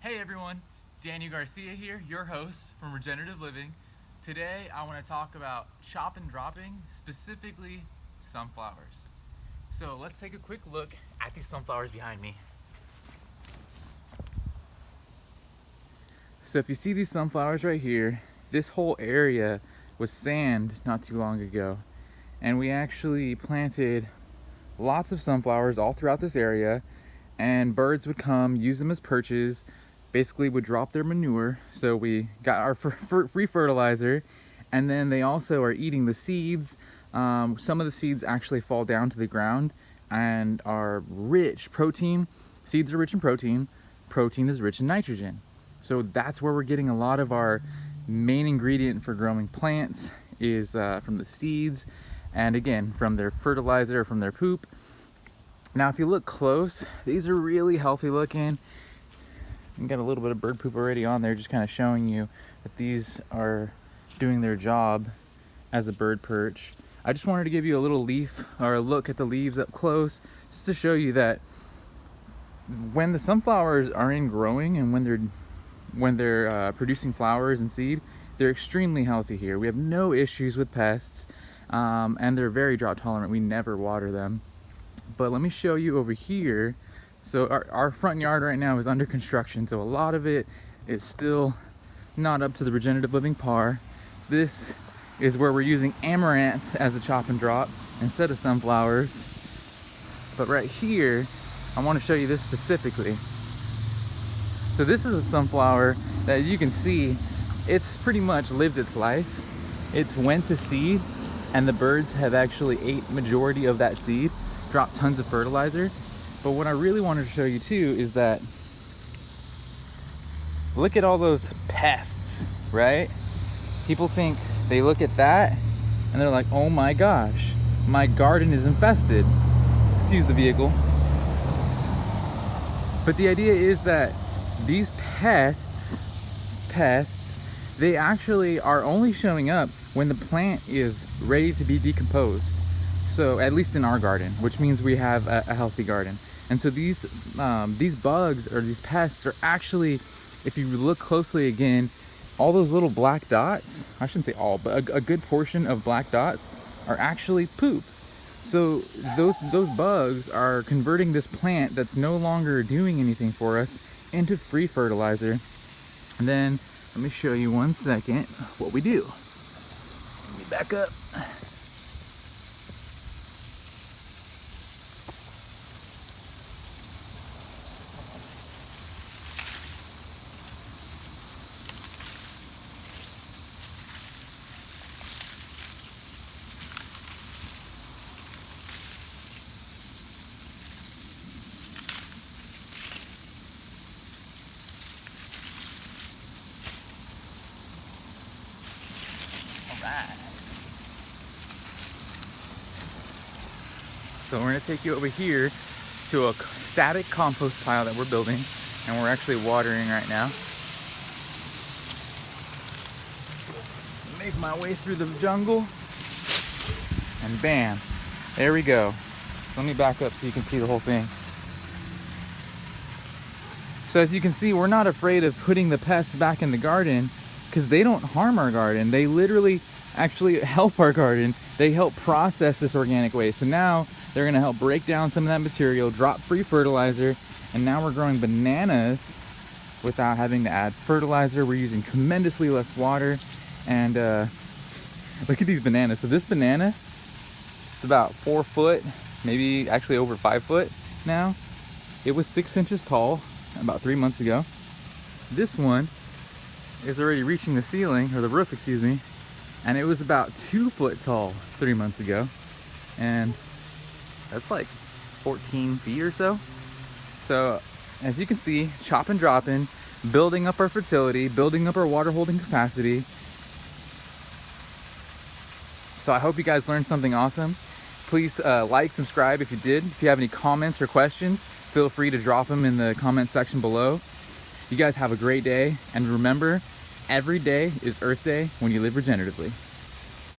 Hey everyone, Daniel Garcia here, your host from Regenerative Living. Today I want to talk about chop and dropping, specifically sunflowers. So let's take a quick look at these sunflowers behind me. So if you see these sunflowers right here, this whole area was sand not too long ago. And we actually planted lots of sunflowers all throughout this area, and birds would come, use them as perches, basically would drop their manure. So we got our free fertilizer, and then they also are eating the seeds. Some of the seeds actually fall down to the ground and are rich protein. Seeds are rich in protein. Protein is rich in nitrogen. So that's where we're getting a lot of our main ingredient for growing plants is from the seeds, and again from their fertilizer, from their poop. Now if you look close, these are really healthy looking. You got a little bit of bird poop already on there, just kind of showing you that these are doing their job as a bird perch. I just wanted to give you a little leaf or a look at the leaves up close, just to show you that when the sunflowers are in growing and when they're producing flowers and seed, they're extremely healthy here. We have no issues with pests, and they're very drought tolerant. We never water them. But let me show you over here. So our front yard right now is under construction, so a lot of it is still not up to the regenerative living par. This is where we're using amaranth as a chop and drop instead of sunflowers. But right here, I want to show you this specifically. So this is a sunflower that you can see, it's pretty much lived its life. It's went to seed, and the birds have actually ate majority of that seed, dropped tons of fertilizer. But what I really wanted to show you too is that look at all those pests, right? People think, they look at that and they're like, oh my gosh, my garden is infested. Excuse the vehicle. But the idea is that these pests, they actually are only showing up when the plant is ready to be decomposed. So at least in our garden, which means we have a healthy garden. And so these bugs or these pests are actually, if you look closely again, all those little black dots, I shouldn't say all, but a good portion of black dots are actually poop. So those bugs are converting this plant that's no longer doing anything for us into free fertilizer. And then let me show you one second what we do. Let me back up. So we're going to take you over here to a static compost pile that we're building, and we're actually watering right now. Make my way through the jungle, and bam, there we go. Let me back up so you can see the whole thing. So as you can see, we're not afraid of putting the pests back in the garden because they don't harm our garden. They literally actually help our garden. They help process this organic waste. So now they're gonna help break down some of that material, drop free fertilizer, and now we're growing bananas without having to add fertilizer. We're using tremendously less water, and look at these bananas. So this banana, it's about 4 foot, maybe actually over 5 foot now. It was 6 inches tall about 3 months ago. This one is already reaching the ceiling, or the roof, excuse me, and it was about 2 foot tall 3 months ago, and that's like 14 feet or so. So as you can see, chop and dropping, building up our fertility, building up our water holding capacity. So I hope you guys learned something awesome. Please like, subscribe if you did. If you have any comments or questions, feel free to drop them in the comment section below. You guys have a great day, and remember, every day is Earth Day when you live regeneratively.